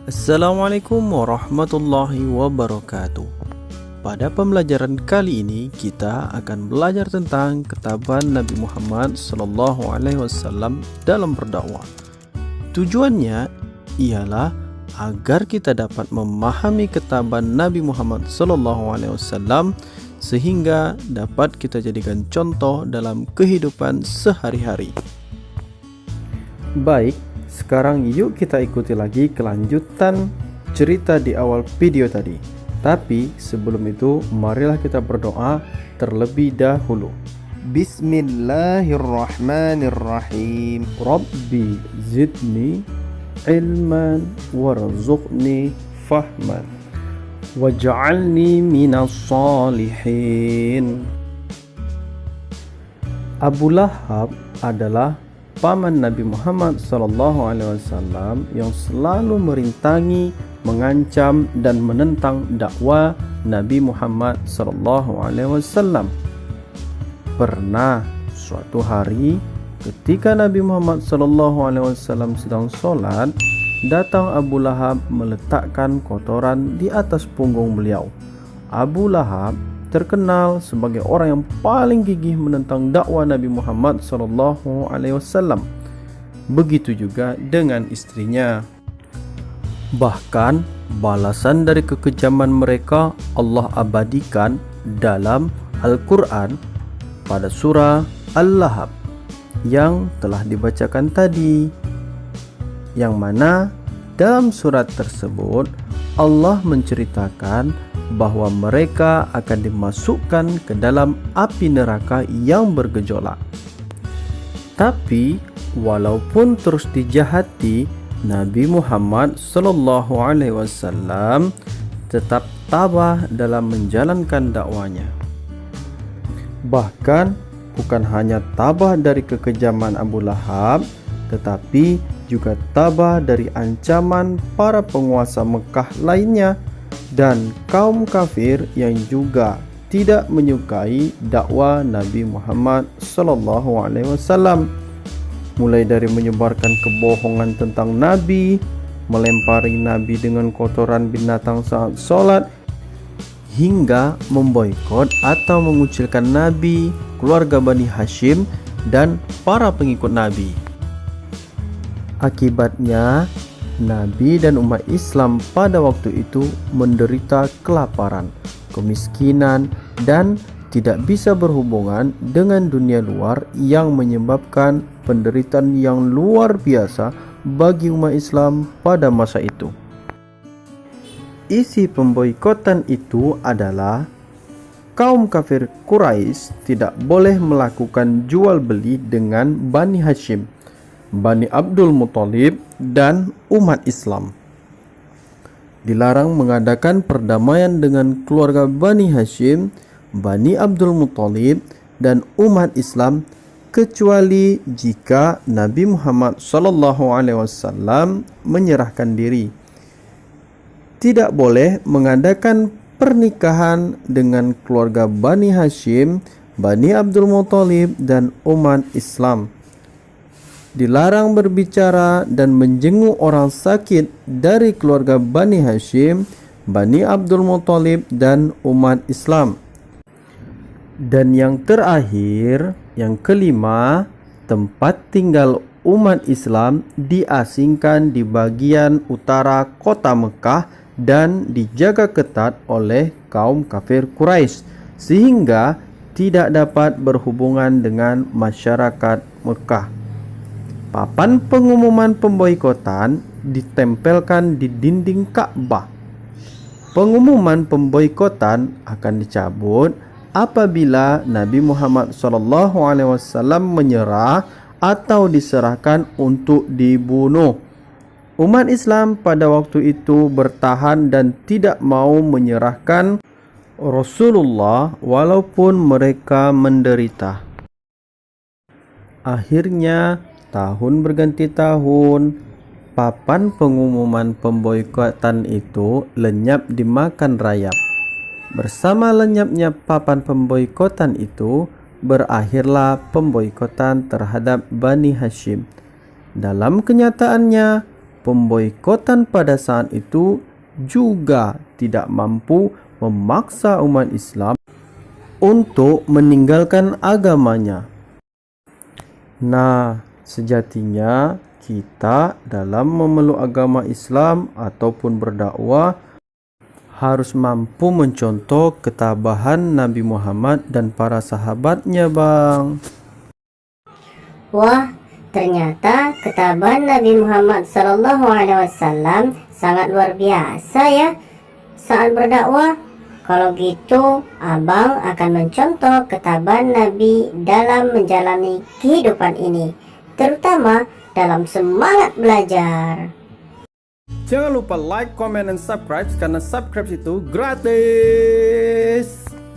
Assalamualaikum warahmatullahi wabarakatuh. Pada pembelajaran kali ini kita akan belajar tentang ketabahan Nabi Muhammad SAW dalam berdakwah. Tujuannya ialah agar kita dapat memahami ketabahan Nabi Muhammad SAW sehingga dapat kita jadikan contoh dalam kehidupan sehari-hari. Baik, sekarang yuk kita ikuti lagi kelanjutan cerita di awal video tadi. Tapi sebelum itu marilah kita berdoa terlebih dahulu. Bismillahirrahmanirrahim. Rabbi zidni ilman warzuqni fahman waj'alni minas salihin. Abu Lahab adalah paman Nabi Muhammad SAW yang selalu merintangi, mengancam dan menentang dakwah Nabi Muhammad SAW. Pernah suatu hari ketika Nabi Muhammad SAW sedang sholat, datang Abu Lahab meletakkan kotoran di atas punggung beliau. Abu Lahab terkenal sebagai orang yang paling gigih menentang dakwah Nabi Muhammad SAW. Begitu juga dengan istrinya. Bahkan balasan dari kekejaman mereka Allah abadikan dalam Al-Quran pada surah Al-Lahab yang telah dibacakan tadi, yang mana dalam surat tersebut Allah menceritakan bahwa mereka akan dimasukkan ke dalam api neraka yang bergejolak. Tapi walaupun terus dijahati, Nabi Muhammad SAW tetap tabah dalam menjalankan dakwanya. Bahkan bukan hanya tabah dari kekejaman Abu Lahab, tetapi juga tabah dari ancaman para penguasa Mekah lainnya dan kaum kafir yang juga tidak menyukai dakwah Nabi Muhammad SAW. Mulai dari menyebarkan kebohongan tentang Nabi, melempari Nabi dengan kotoran binatang saat sholat, hingga memboikot atau mengucilkan Nabi, keluarga Bani Hashim, dan para pengikut Nabi. Akibatnya, Nabi dan umat Islam pada waktu itu menderita kelaparan, kemiskinan, dan tidak bisa berhubungan dengan dunia luar yang menyebabkan penderitaan yang luar biasa bagi umat Islam pada masa itu. Isi pemboikotan itu adalah kaum kafir Quraisy tidak boleh melakukan jual beli dengan Bani Hashim, Bani Abdul Muthalib, dan umat Islam. Dilarang mengadakan perdamaian dengan keluarga Bani Hashim, Bani Abdul Muthalib, dan umat Islam kecuali jika Nabi Muhammad SAW menyerahkan diri. Tidak boleh mengadakan pernikahan dengan keluarga Bani Hashim, Bani Abdul Muthalib, dan umat Islam. Dilarang berbicara dan menjenguk orang sakit dari keluarga Bani Hashim, Bani Abdul Muthalib, dan umat Islam. Dan yang terakhir, yang kelima, tempat tinggal umat Islam diasingkan di bagian utara kota Mekah dan dijaga ketat oleh kaum kafir Quraisy sehingga tidak dapat berhubungan dengan masyarakat Mekah. Papan pengumuman pemboikotan ditempelkan di dinding Ka'bah. Pengumuman pemboikotan akan dicabut apabila Nabi Muhammad SAW menyerah atau diserahkan untuk dibunuh. Umat Islam pada waktu itu bertahan dan tidak mau menyerahkan Rasulullah walaupun mereka menderita. Akhirnya tahun berganti tahun, papan pengumuman pemboikotan itu lenyap dimakan rayap. Bersama lenyapnya papan pemboikotan itu, berakhirlah pemboikotan terhadap Bani Hashim. Dalam kenyataannya, Pemboikotan pada saat itu juga tidak mampu memaksa umat Islam untuk meninggalkan agamanya. Nah, sejatinya kita dalam memeluk agama Islam ataupun berdakwah harus mampu mencontoh ketabahan Nabi Muhammad dan para sahabatnya, Bang. Wah, ternyata ketabahan Nabi Muhammad SAW sangat luar biasa ya saat berdakwah. Kalau gitu, Abang akan mencontoh ketabahan Nabi dalam menjalani kehidupan ini, terutama dalam semangat belajar. Jangan lupa like, comment, dan subscribe karena subscribe itu gratis.